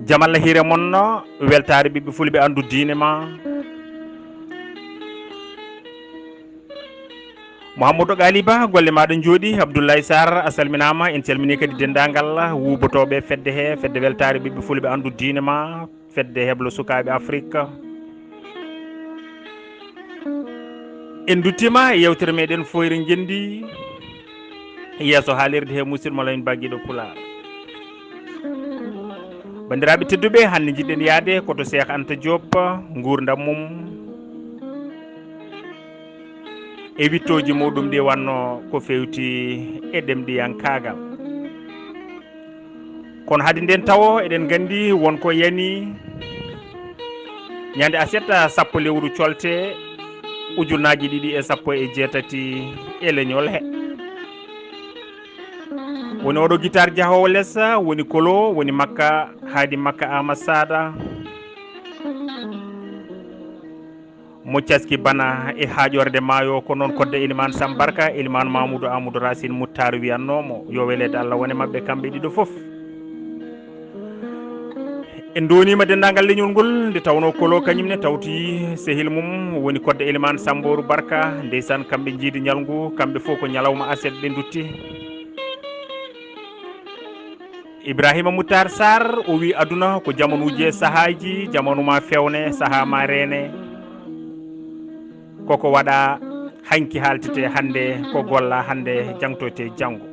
jamalla hire monno weltare ɓiɓɓe fulɓe andu diine ma Mouhamadou Gali Ba golle maɗa jooɗi Abdoulaye Sarr a salminama en calmini kadi dendagal wuubotoɓe fedde he fedde weltare ɓiɓɓe fulɓe andu diine ma fedde heblo sukaɓe Afrique en duttima e yewtere meɗen foyre jendi yeeso haalirde he musidɗo lamin bagguiɗo Pulaar bandiraɓe tedduɓe hande jiɗɗen yaade koto Cheikh Anta Diop gurdam mum e wittoji muɗum ɗi wanno ko fewti e ɗemɗiyankagal kono haade nden tawo eɗen gandi wonko yani ñande aset sappo lewru colte ujunnaji ɗiɗi e sappo e jeetati e leñol he woni oɗo guitare jahowo less woni kolo woni makka haadi makka Amasada mo caski bana e haajorde maayo ko noon kodde Elimane Sambarka Elimane Mamoudou Amadou Racine Moutar wiyannomo yo welede Allah wone mabɓe kamɓe ɗiɗo foof en donima dendagal leñol ngol nde tawno kolo kañumne tawti sehil mum woni kodde Elimane Sambourou Barka ndeysan kamɓe jiidi ñalngu kamɓe fof ko ñalawma aset ɓe dutti Ibrahima Moutar Sarr o wi aduna ko jamanuji e sahaji jamanu ma fewne saaha ma reene koko waɗa hanki haltete hande ko golla hande jangtote janggo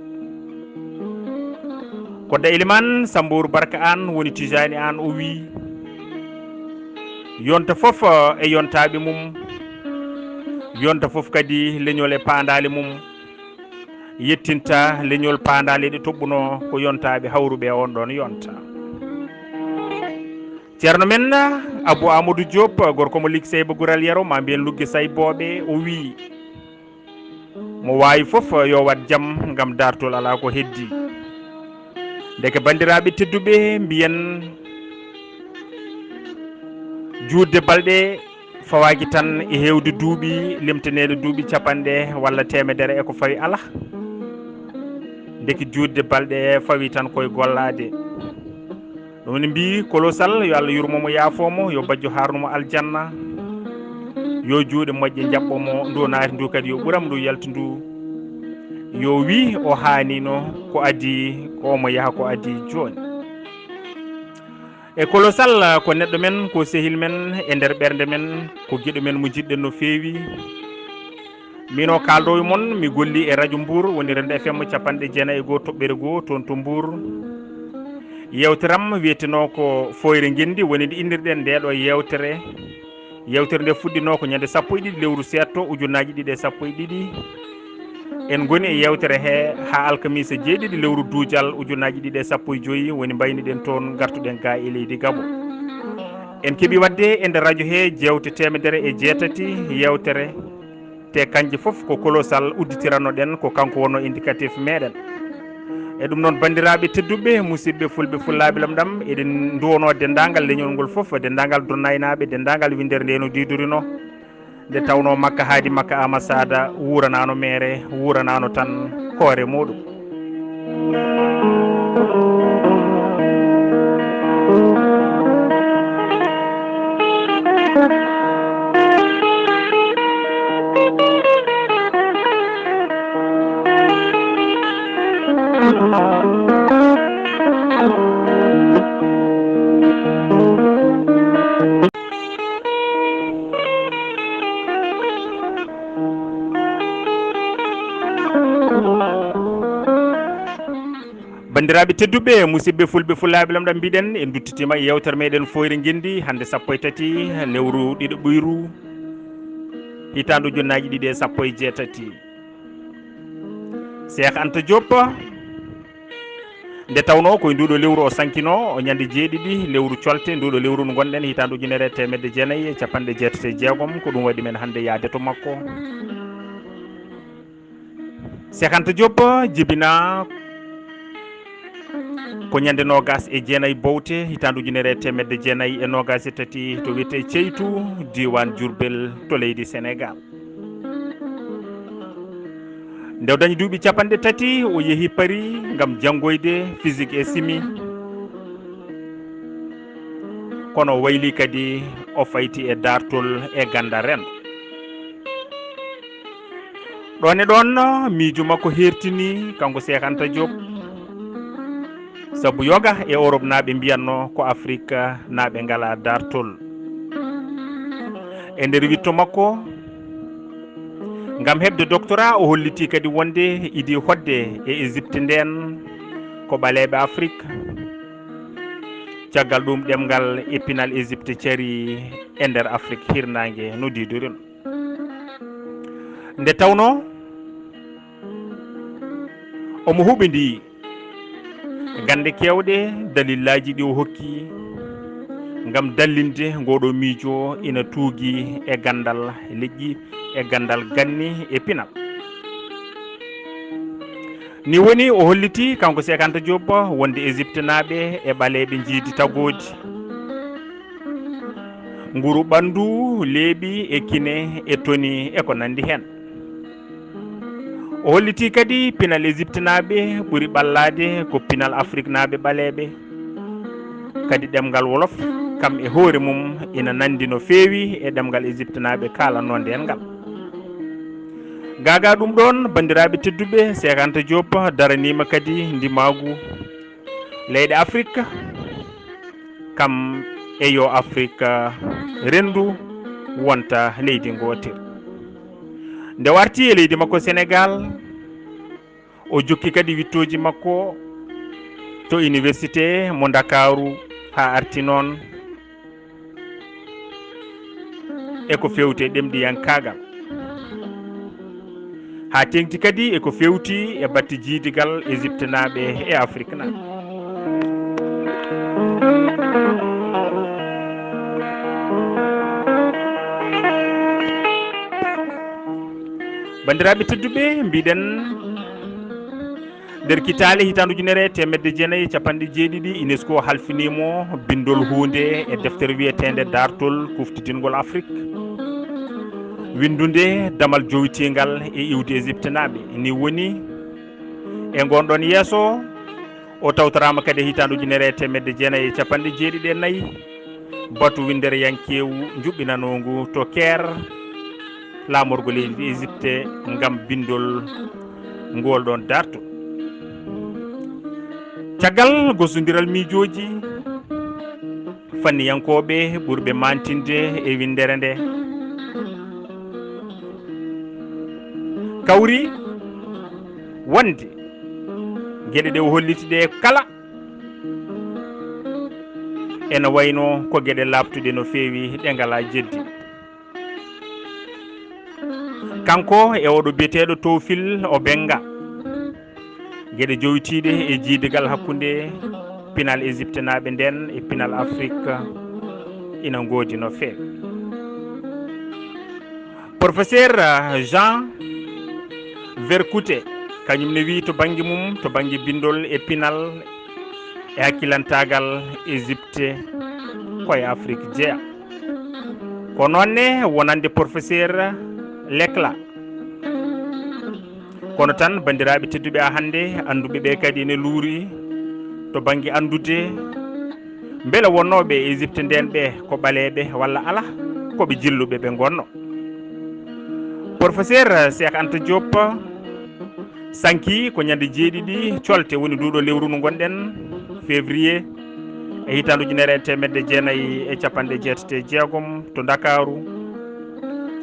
kodde Elimane Sambourou Barka an woni tijani an o wi yonta foof e yontaɓe mum yonta foof kadi leñol e pandali mum yettinta leñol pandali ɗe toɓɓuno ko yontaɓe hawruɓe on ɗon yonta ceerno men Abou Amadou Diop gorko mo liggi Seyba Goural Yero ma mbiyen lugge sayboɓe o wi mo wawi foof yo wat jaam gam dartol ala ko heddi deke bandiraɓe tedduɓe mbiyen juurde balɗe fawaki tan e hewde duuɓi limtanede duuɓi capanɗe walla temedere eko fawi ala deke juurde balɗe fawi tan koye gollade ɗum ne mbi kolosal yo Allah yurmomo yaafomo yo bajjo harnumo aljanna yo juuɗe moƴƴe jaɓɓomo ndu naati ndu kadi yo ɓuram ndu yaltu ndu yo wi o haanino ko adi ko omo yaaha ko adi joni e kolosal ko neɗɗo men ko sehil men e nder ɓernde men ko gueɗo men mo jiɗɗen no feewi min o kaldowo moon mi golli e radio Mbour woni Rendo FM 91.1 toon to Mbour yewteram wiyeteno ko foyre gendi woni nde innirɗen ndeɗo yewtere nde fuɗɗino ko ñande 11 lewru setto ujunnaji ɗiɗi e 12 en goni e yewtere he ha alkamisa 7 lewru duujal ujunnaji ɗiɗi e 15 woni mbayniɗen toon gartuɗen ga e leydi Gabo en keeɓi wadde e nder radio he jewte temedere e jeetati yewtere te kanje foof ko kolosal udditirano ɗen ko kanko wonno indicatif meɗen e ɗum noon bandiraɓe tedduɓe musidɓe fulɓe fullaɓe lamɗam eɗen duwono dendagal leñol ngol foof dendagal donnaynaɓe dendagal windere nde no didorino nde tawno makka haadi makka Amasada wuranano mere wuranano tan hoore muɗum bandiraɓe tedduɓe musidɓe fulɓe fullaɓe lamɗam mbiɗen en duttitima e yewtere meɗen foyre gendi hande 13 lewru ɗiɗo ɓuyru hitande ujunnaji ɗiɗi e 18 Cheikh Anta Diop nde tawno koye nduɗo lewru o sankino o ñande 7 lewru colte nduɗo lewru no gonɗen hitande ujunere temedde jeenayyi e capanɗe jeetati e jeegom ko ɗum waɗi men hande yaade to makko Cheikh Anta Diop jibina ko ñande nogas e jeenayi bowte hitandu ujunere temedde jeenayi e nogas e tati to wiyete Ceytu diwan Diourbel to leydi Sénégal nde o dañi duuɓi capanɗe tati o yeehi Paris ngam janggoyde physique et chimie kono o wayli kadi o fayti e dartol e gandal rendo ɗon e ɗon miijo makko hertini kanko Cheikh Anta Diop sabu yoga e Europe naaɓe mbiyanno ko Afrique naaɓe ngala dartol e nder witto makko ngam hebde doctorat o holliti kadi wonde idi hodde e Égypte nden ko ɓaleɓe Afrique caggal ɗum ɗemgal épinal Égypte cari e nder Afrique hirnangue no didurin nde tawno omo huɓidi gande kewɗe dalillaji ɗi o hokki ngam dallinde ngoɗo miijo ina tuugi e gandal leƴƴi e gandal ganni e pinal ni woni o holliti kanko Cheikh Anta Diop wonde Égypte naaɓe e ɓaleɓe jiidi tagodi nguru ɓandu leeɓi e kine e toni e ko nandi hen o holliti kadi pinal Égypte naaɓe ɓuuri ɓallade ko pinal Afrique naaɓe ɓaleɓe kadi ɗemgal wolof kam e hoore mum ina nandi no feewi e ɗemgal Égypte naaɓe kalanno nden ngal gaga ɗum ɗon bandiraɓe tedduɓe Cheikh Anta Diop daranima kadi ndimagu leyɗe Afrique kam e yo Afrique rendu wonta leydi gotir nde warti e leydi makko Sénégal o jokki kadi wittoji makko to université mo Dakaru ha arti noon eko fewti e ɗemɗiyankagal ha tengti kadi eko fewti e batte jiidigal Égypte naaɓe e Afrique naaɓe bandiraɓe tedduɓe mbiɗen nder kitale hitandu ujunere temedde jeenayyi capanɗe jeeɗiɗi UNESCO halfinimo bindol hunde e deftere wiyetende dartol kuftitingol Afrique windude damal jowtingal e iwde Égypte naaɓe ni woni e gonɗon yeeso o tawtorama kadi hitandu ujunere temedde jeenayyi capanɗe jeeɗiɗi e nayyi batu windere yankewu juɓɓinanogu to Caire lamorgo leydi Égypte ngam bindol ngol ɗon darto caggal gosodiral miijoji fanniyankoɓe ɓurɓe mantinde e windere nde kawri wonde gueɗe ɗe o holliti ɗe kala ene wayno ko gueɗe labtuɗe no feewi ɗe ngala jeddi kanko e oɗo biyeteɗo Towfil o Benga gueɗe jowtiɗe e jiidigal hakkude pinal Égypte naaɓe nden e pinal Afrique ina goodi no feewi professeur Jean Vercoute kañum ne wi to banggue mum to banggue bindol e pinal e hakkilantagal Égypte koye Afrique jeeya ko nonne wonande professeur Lecla kono tan bandiraɓe tedduɓe a hande anduɓeɓe kadi ne luuri to banggue andude beele wonnoɓe Égypte nden ɓe ko ɓaleɓe walla ala koɓe jilluɓe ɓe gonno professeur Cheikh Anta Diop sanki ko ñande jeeɗiɗi colte woni nduɗo lewru ndu gonɗen février e hitandu ujunere temedde jeenayyi e capanɗe jeetati e jeegom to Dakaru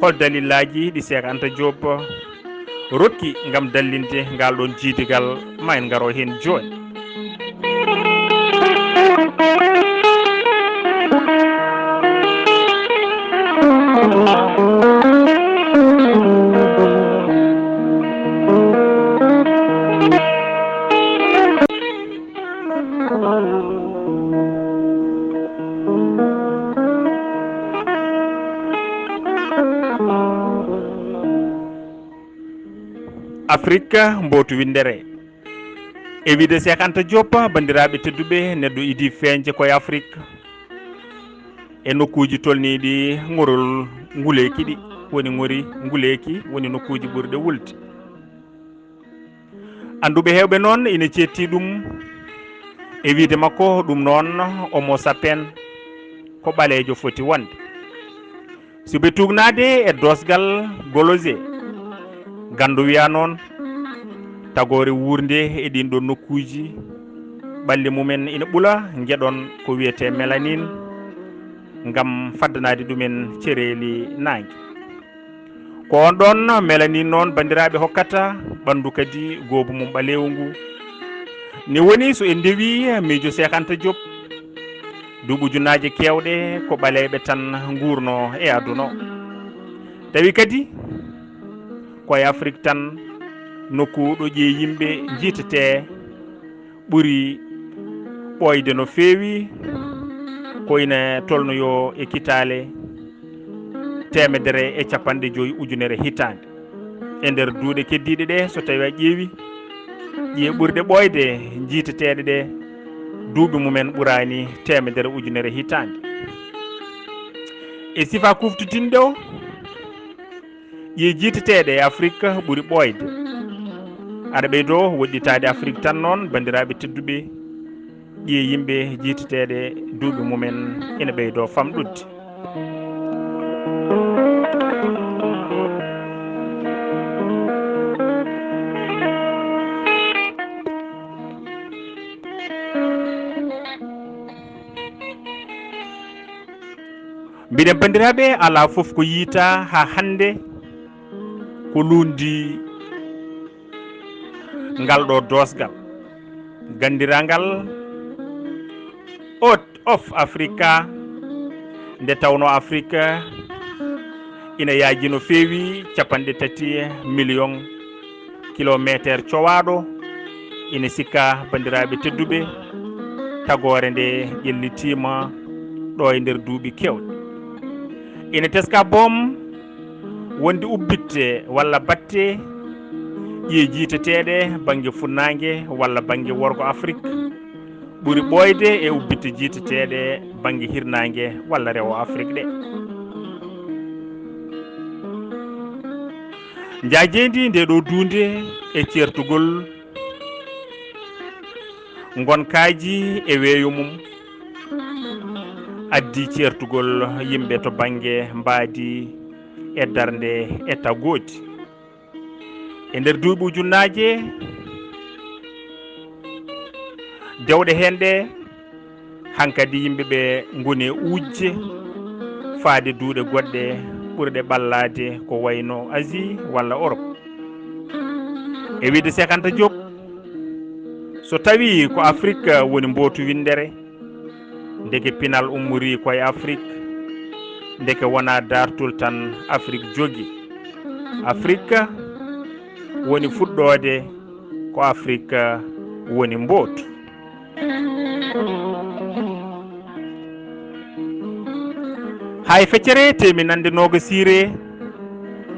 hol dalillaji ɗi Cheikh Anta Diop rokki ngam dallinde ngal ɗon jiidigal ma en garo hen joni Afrique mbotu windere e wiide Cheikh Anta Diop bandiraɓe tedduɓe neɗɗo idi feñje koye Afrique e nokkuji tolniɗi ŋorol nguleki ɗi woni ŋori nguleki woni nokkuji ɓurɗe wulde anduɓe hewɓe noon ina cetti ɗum e wiide makko ɗum noon homo sapien ko ɓalejo foti wonde soɓe tugnade e dosgal Golosé gandu wiya noon tagore wurde e ɗin ɗon nokkuji ɓalli mumen ina ɓula gueɗon ko wiyete mélanine ngam faddanade ɗumen cereeli nangue ko on ɗon mélanine noon bandiraɓe hokkata ɓandu kadi goobu mum ɓalewu ngu ni woni so en ndewi miijo Cheikh Anta Diop duuɓi ujunnaje kewɗe ko ɓaleɓe tan gurno e aduna o tawi kadi koye Afrique tan nokku ɗo ƴee yimɓe jiitete ɓuuri ɓoyde no feewi ko ina tolnoyo e kitale 150 ujunere hitande e nder duuɗe keddiɗe ɗe so tawi a ƴeewi ƴee ɓurde ɓoyde jiiteteɗe ɗe duuɓi mumen ɓurani 100 ujunere hitande e sifa kuftutinɗe o ƴee jiiteteɗe e Afrique ɓuuri ɓoyde aɗa ɓeydo woɗɗitade Afrique tan noon bandiraɓe tedduɓe ƴee yimɓe jiiteteɗe duuɓi mumen ina ɓeydo famɗude mbiɗen bandiraɓe ala foof ko yiita ha hande ko lundi ngal ɗo dosgal gandirangal of Africa nde tawno Afrique ina yaaji no feewi 3 million kilométre cowaɗo ina sikka bandiraɓe tedduɓe tagore nde ƴellitima ɗo e nder duuɓi kewɗe ina teska boom wonde ubbitte walla batte ƴee jiiteteɗe banggue funnague walla banggue worgo Afrique ɓuuri ɓoyde e ubbitte jiiteteɗe banggue hirnague walla rewo Afrique ɗe jajendi nde ɗo duunde e certugol gonkaji e weeyo mum addi certugol yimɓe to banggue mbaadi e darde e taggoji e nder duuɓi ujunnaje dewɗe hen ɗe hankkadi yimɓeɓe goni e ujje faade duuɗe goɗɗe ɓurɗe ɓallade ko wayno Asie walla Europe e wiide Cheikh Anta Diop so tawi ko Afrique woni mbootu windere ndeke pinal ummori koye Afrique ndeke wona dartol tan Afrique jogi Afrique woni fuɗɗode ko Afrique woni mbootu hay feccere teminande noga sire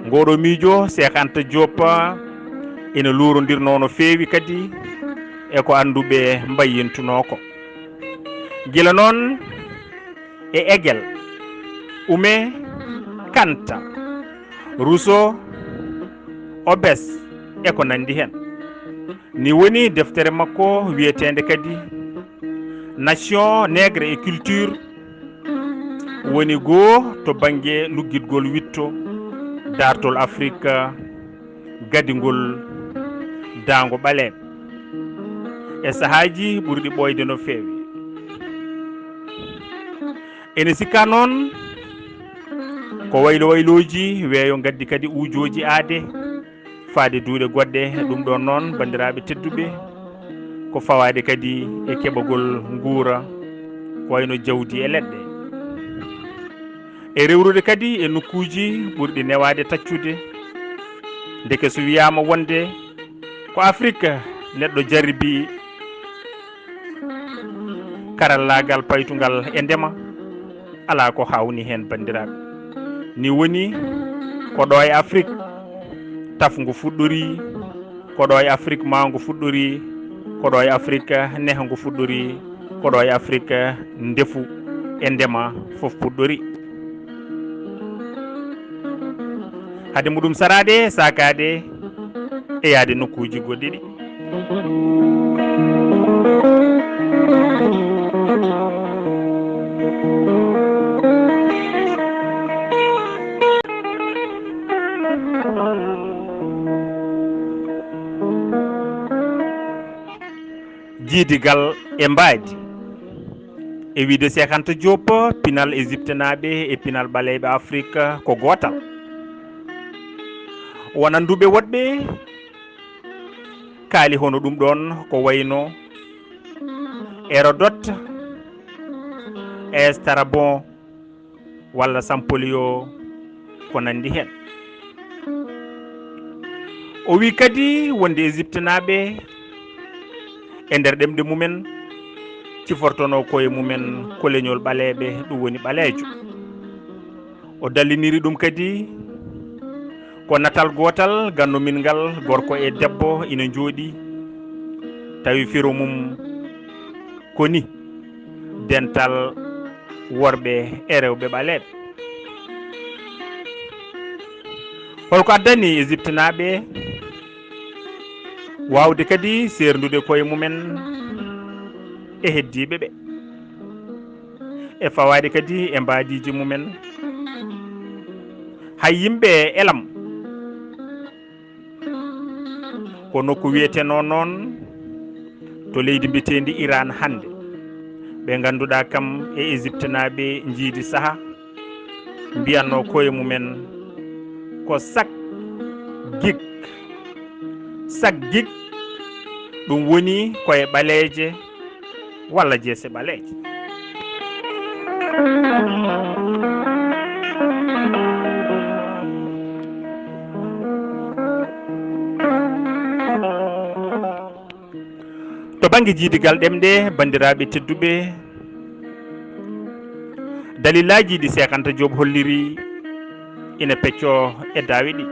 ngoɗo miijo Cheikh Anta Diop ina lurodirno no feewi kadi e ko anduɓe mbayyintuno ko gila noon e Hegel Ume Kanta Rousseau Hobbes e ko nandi hen ni woni deftere makko wiyetende kadi Nation Nègre et Culture woni goo to banggue luggidgol witto dartol Afrique gadigol dango ɓaleɓe e sahaji ɓurɗi ɓoyde no feewi ene sikka noon ko waylo wayloji weeyo gaddi kadi ujoji aade faade duuɗe goɗɗe ɗum ɗon noon bandiraɓe tedduɓe ko fawade kadi e keɓagol nguura ko wayno jawdi e leɗɗe e rewrude kadi e nokkuji ɓurɗi newade taccude ndeke so wiyama wonde ko Afrique neɗɗo jarribi karallagal paytugal e ndema ala ko hawni hen bandiraɓe ni woni ko ɗo e Afrique tafngu fuɗɗori ko ɗo e Afrique mangu fuɗɗori koɗo e Afrique neha ngu fuɗɗori koɗo e Afrique ndefu e ndema fof puɗɗori hade muɗum sarade sakade e yaade nokkuji goɗɗiɗi jiidigal e mbaadi e wiide Cheikh Anta Diop pinal Égypte naaɓe e pinal ɓaleɓe Afrique ko gootal wonanduɓe woɗɓe kaali hono ɗum ɗon ko wayno Hérodote Strabon walla Sampolio ko nandi hen o wi kadi wonde Égypte naaɓe e nder ɗemɗe mumen cifortono koye mumen koleñol ɓaleɓe ɗum woni ɓaleejo o dalliniri ɗum kadi ko natal gotal gannumin ngal gorko e debbo ina jooɗi tawi firo mum koni dental worɓe e rewɓe ɓaleɓe holko addani Égypte naaɓe wawde kadi serdude koye mumen e heddiɓe ɓe e fawade kadi e mbadiji mumen hay yimɓe elam ko nokku wiyeteno noon to leydi mbiyetendi Iran hande ɓe ganduɗa kam e Égypte naaɓe jiidi saaha mbiyanno koye mumen ko sak gig ɗum woni koye ɓaleeje walla jeese ɓaleeje to banggue jiidigal ɗemɗe bandiraɓe tedduɓe dalilaji ɗi Cheikh Anta Diop holliri ina pecco e daawi ɗi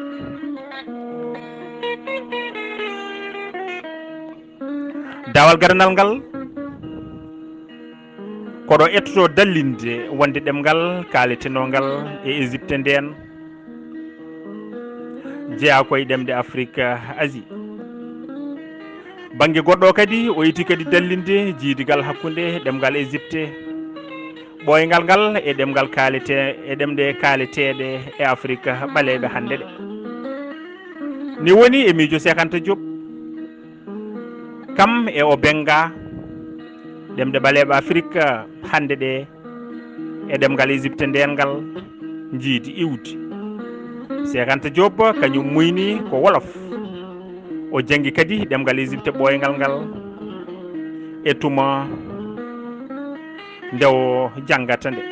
dawal garanal ngal koɗo ettoto dallinde wonde ɗemgal kaletenogal e Égypte nden jeeya koye ɗemɗe Afrique Asie banggue goɗɗo kadi o yiti kadi dallinde jiidigal hakkude ɗemgal Égypte ɓoyngal ngal e ɗemgal kalete e ɗemɗe kaleteɗe e Afrique ɓaleɓe hande ɗe ni woni e miijo Cheikh Anta Diop kam e o benga ɗemɗe ɓaleɓe Afrique hande ɗe e ɗemgal Égypte ndengal jiidi iwdi Cheikh Anta Diop kañum muyni ko wolof o jangi kadi ɗemgal Égypte ɓoyngal ngal e tuma nde o janggata nde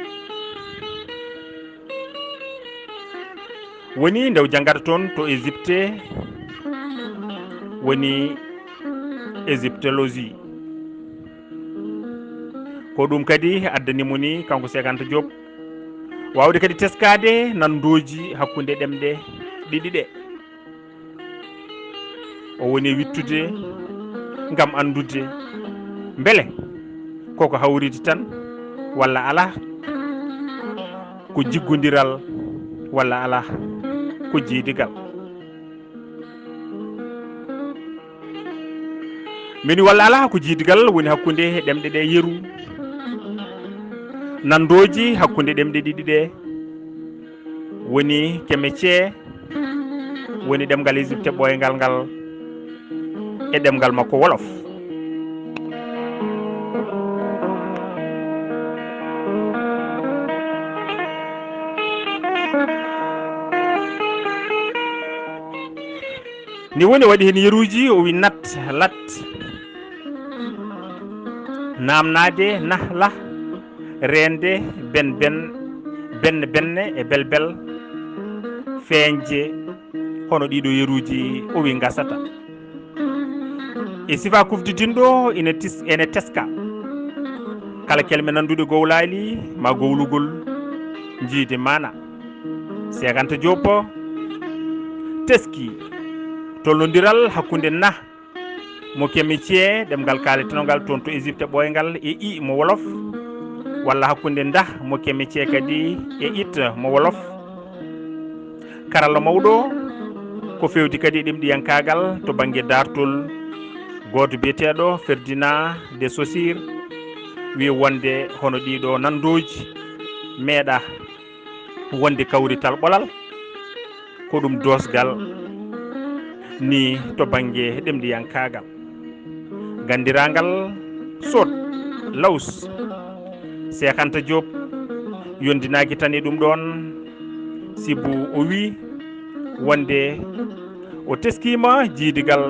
woni nde o janggata toon to Égypte woni égyptologie ko ɗum kadi addanimo ni kanko Cheikh Anta Diop wawde kadi teskade nandoji hakkude ɗemɗe ɗiɗi ɗe o woni wittude gam andude beele koko hawride tan walla ala ko jiggodiral walla ala ko jiidigal mini walla ala ko jiidigal woni hakkude ɗemɗe ɗe yeru nandoji hakkude ɗemɗe ɗiɗi ɗe woni Kemethié woni ɗemgal Égypte ɓoyngal ngal e ɗemgal makko wolof ni woni waɗi hen yeruji o wi nat lat namnade nahla rende benne e belbel feeñje hono ɗiɗo yeruji o wi gasata e sifa kufdidinɗo ene teska kala kelme nandude gowlali ma gowlugol jiide mana Cheikh Anta Diop teski tollodiral hakkude nah mo kemicie ɗemgal kaletenogal toon to Égypte ɓoyngal e I mo wolof walla hakkunde ndah mo kemicie kadi e it mo wolof karalla mawɗo ko fewti kadi ɗemɗiyankagal to banggue dartol goto biyeteɗo Ferdinand de Saussure wi wonde hono ɗiɗo nandoji meeɗa wonde kawrital ɓolal ko ɗum dosgal ni to banggue ɗemɗiyankagal gandiragal sot laws Cheikh Anta Diop yondinaki tan e ɗum ɗon sibu o wi wonde o teskima jiidigal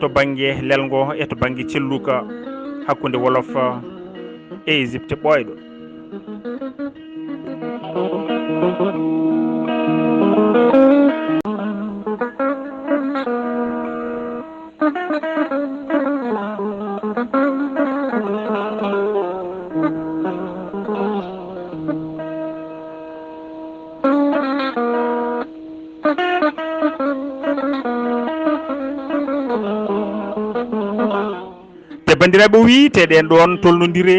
to banggue lelgo e to banggue celluka hakkude wolof e Égypte ɓoyɗo te bandiraɓe wi teɗen ɗon tolnodire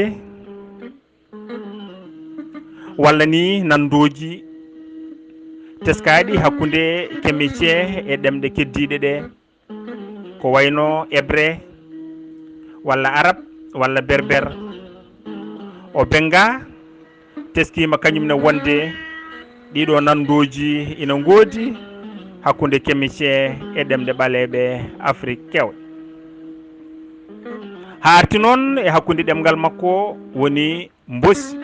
walla ni nandoji teskaɗi hakkude kemicie e ɗemɗe keddiɗe ɗe ko wayno hébreu walla arabe walla berbère o benga teskima kañumne wonde ɗiɗo nandoji ina goodi hakkude kemicie e ɗemɗe ɓaleɓe Afrique kewɗe ha arti noon e hakkude ɗemgal makko woni mbosi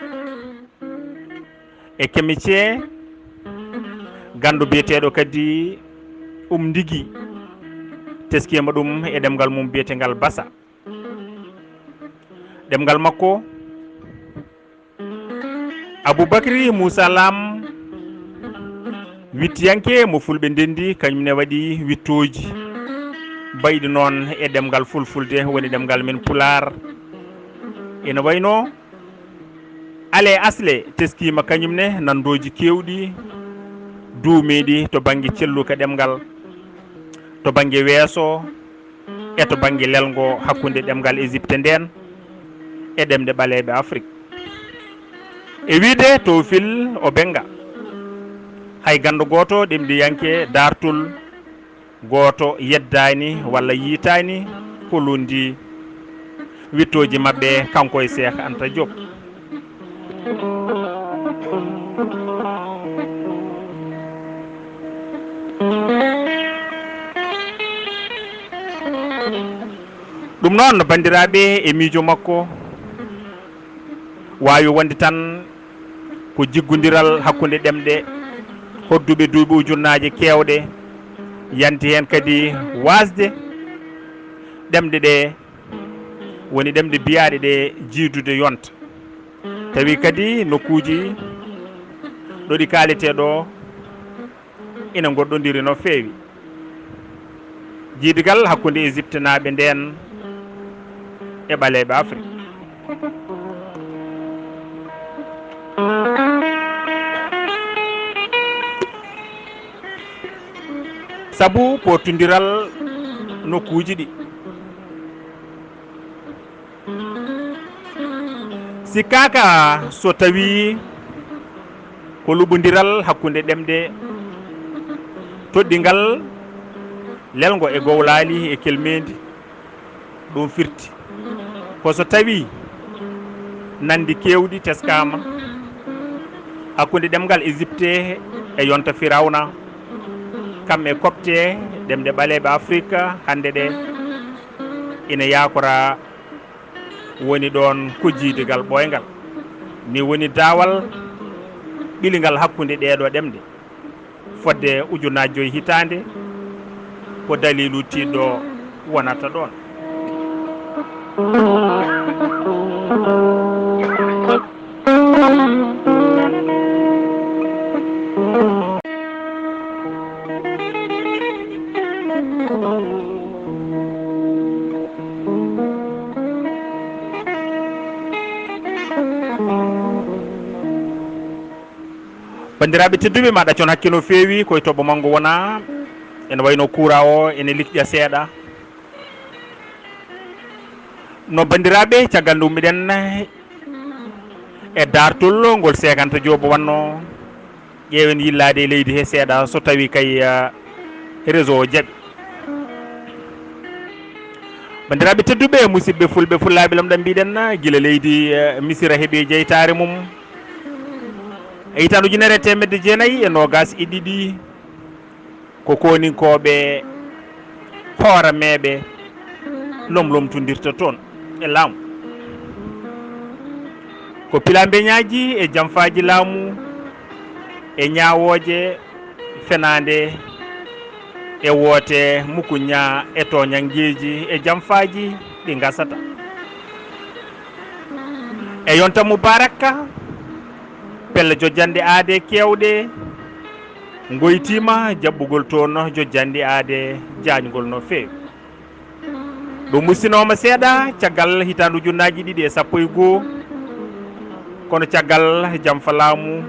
e kemicie gandu biyeteɗo kadi Ndigi teskima ɗum e ɗemgal mum biyetegal Bassa ɗemgal makko Aboubacry Moussa Lam wittiyanke mo fulɓe ndendi kañumne waɗi wittoji bayɗi noon e ɗemgal fulfulde woni ɗemgal men pular ene wayno ale asle teskima kañumne nandoji kewɗi duumeɗi to banggue celluka ɗemgal to banggue weeso e to banggue lelgo hakkude ɗemgal Égypte nden e ɗemɗe ɓaleɓe Afrique e wiide to fil o benga hay gando goto ɗemɗiyanke dartol goto yeddani walla yiitani ko lundi wittoji mabɓe kanko e Cheikh Anta Diop ɗum noon bandiraɓe e miijo makko wawi wonde tan ko jiggodiral hakkude ɗemɗe hodduɓe duuɓi ujunnaje kewɗe yanti hen kadi wasde ɗemɗe ɗe woni ɗemɗe biyaɗe ɗe jiidude yonta tawi kadi nokkuji ɗo ɗi kaleteɗo ina goɗɗodiri no fewi jiidigal hakkude Égypte naɓe nden e ɓaleɓe Afrique sabu potodiral nokkuji ɗi sikkaka so tawi ko luɓodiral hakkude ɗemɗe toɗɗigal lelgo e gowlali e kelmedi ɗum firti ko so tawi nandi kewɗi teskama hakkude ɗemgal Égypte e yonta Firawna kamɓe kopte ɗemɗe ɓaleɓe Afrique hande ɗe ina yakora woni ɗon ko jiidigal ɓoygal ni woni dawal ɓiligal hakkude ɗeɗo ɗemɗe fodde ujunnaje 5 hitande ko dalilu tiɗɗo wonata ɗon bandiraɓe tedduɓe ma ɗaccon hakke no fewi koye toɓo manggo wona ene wayno coura o ene liƴƴa seeɗa no bandiraɓe caggal nde ummiɗen e dartol ngol sekanta joobo wanno ƴeewen yillade e leydi he seeɗa so tawi kay réseau o jaaɓi. bandiraɓe tedduɓe musidɓe fulɓe fullaɓe lam ɗam mbiɗen guila leydi misira heeɓi jeytare mum e hitande ujunere temedde jeenayyi e nogas e ɗiɗi ko koninkoɓe hoorameɓe lomlomtodirta toon e laamu ko pilambeñaji e jamfaji laamu e ñawoje fenande e woote mukuña e toñangueji e jamfaji ɗi gasata e yonta moubaraka pelle jojjande aade kewɗe goytima jaɓɓugol toon jojjande aade jañgol no feewi ɗum mussinoma seeɗa caggal hitandu ujunnaji ɗiɗi e sappo e goho kono caggal jamfa laamu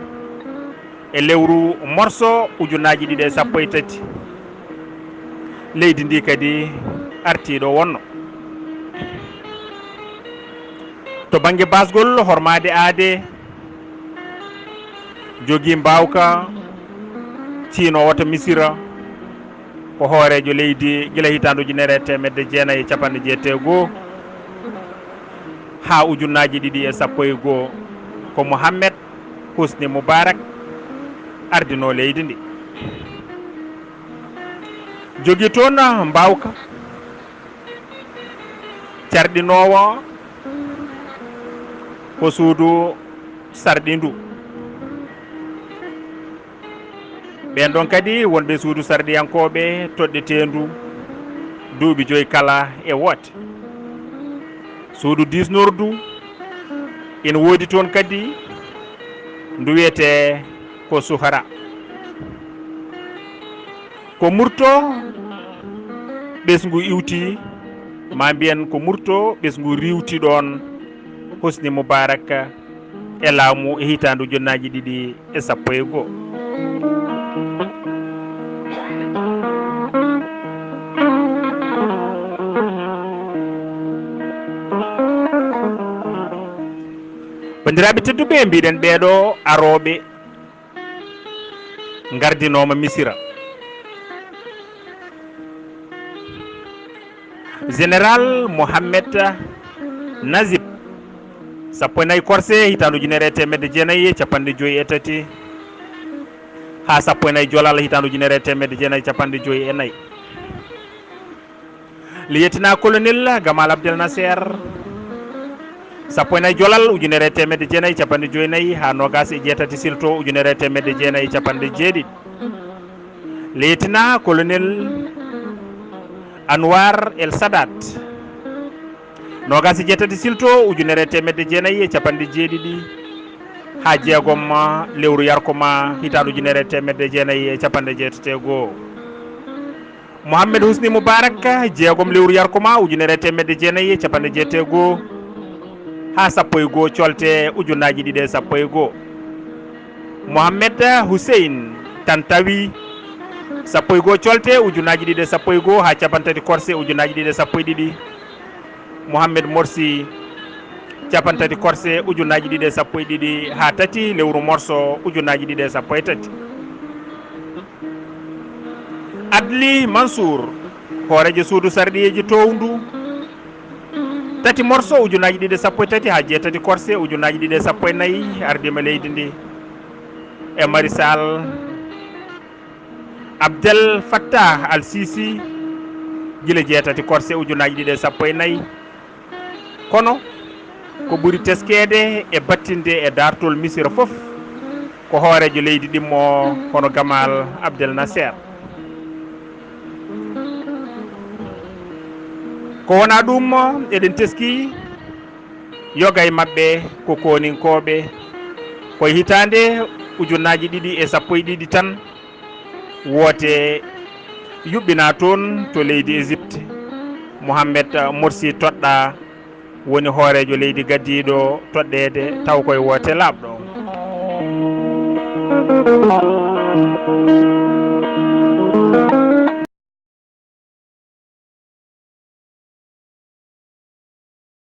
e lewru morso ujunnaji ɗiɗi e sappo e tati leydi ndi kadi artiɗo wonno to banggue basgol hormade aade jogui mbawka ciinowo to misira ko hoorejo leydi guila hitandu ujunere temedde jeenayyi e capanɗe jeetego ha ujunnaji ɗiɗi e sappo e goho ko Mouhamed Husni Moubarak ardino leydi ndi jogui toon mbawka carɗinowo ko suudu sarɗi ndu ɓen ɗon kadi wonɓe suudu sarɗiyankoɓe toɗɗetendu duuɓi joyyi kala e woote suudu disnordu ina woodi toon kadi ndu wiyete ko Suhara ko murto ɓesgu iwti ma mbiyen ko murto ɓesgu riwti ɗon Husni Moubarak e laamu e hitandu ujunnaji ɗiɗi e sappo e goho bandiraɓe tedduɓe mbiɗen ɓeeɗo aroɓe gardinoma misira général Mohamed Nazib sappo e nayyi corse hitandu ujunere temedde jeenayyi e capanɗe joyyi e tati ha sappo e nayyi jolal hitandu ujunere temedde jeenayyi capanɗe joyyi e nayyi lieutenant colonel Gamal Abdel Nasser sappo e nayyi jolal ujunere temedde jeenayyi capanɗe joyyi nayyi ha nogas e jeetati silto ujunere temedde jeenayyi capanɗe jeeɗiɗi lieutenant colonel Anwar El Sadat nogas e jeetati silto ujunere temedde jeenayyi e capanɗe jeeɗiɗi ha jeegom lewru yarkoma hitandu ujunere temedde jeenayyi e capanɗe jeetati goho Mouhamed Husni Moubarak jeegom lewru yarkoma ujunere temedde jeenayyi e capanɗe jeetati goho ha sappo e goho colte ujunnaji ɗiɗi e sappo e goho Mouhamed Hussein Tantawi sappo e goho colte ujunnaji ɗiɗi e sappo e goho ha capantati corse ujunnaji ɗiɗi e sappo e ɗiɗi Mouhamed Morsi capantati corse ujunnaji ɗiɗi e sappo e ɗiɗi ha tati lewru morso ujunnaji ɗiɗi e sappo e tati Adli Mansour hoorejo suudu sarɗiyeji towndu tati morso ujunnaji ɗiɗi e sappo e tati ha jeetati corse ujunnaji ɗiɗi e sappo e nayyi ardima leydi ndi e marisal Abdel Fattah Al Sisi guila jeetati corse ujunnaji ɗiɗi e sappo e nayyi kono ko ɓuri teskede e battinde e dartol misira foof ko hoorejo leydi ɗimmo hono Gamal Abdel Nasser ko wona ɗum eɗen teski yoga e mabɓe ko koninkoɓe koye hitande ujunnaji ɗiɗi e sappo e ɗiɗi tan woote yuɓɓina toon to leydi Égypte Mouhamed Morsi toɗɗa woni hoorejo leydi gaddiɗo toɗɗede taw koye woote laaɓɗo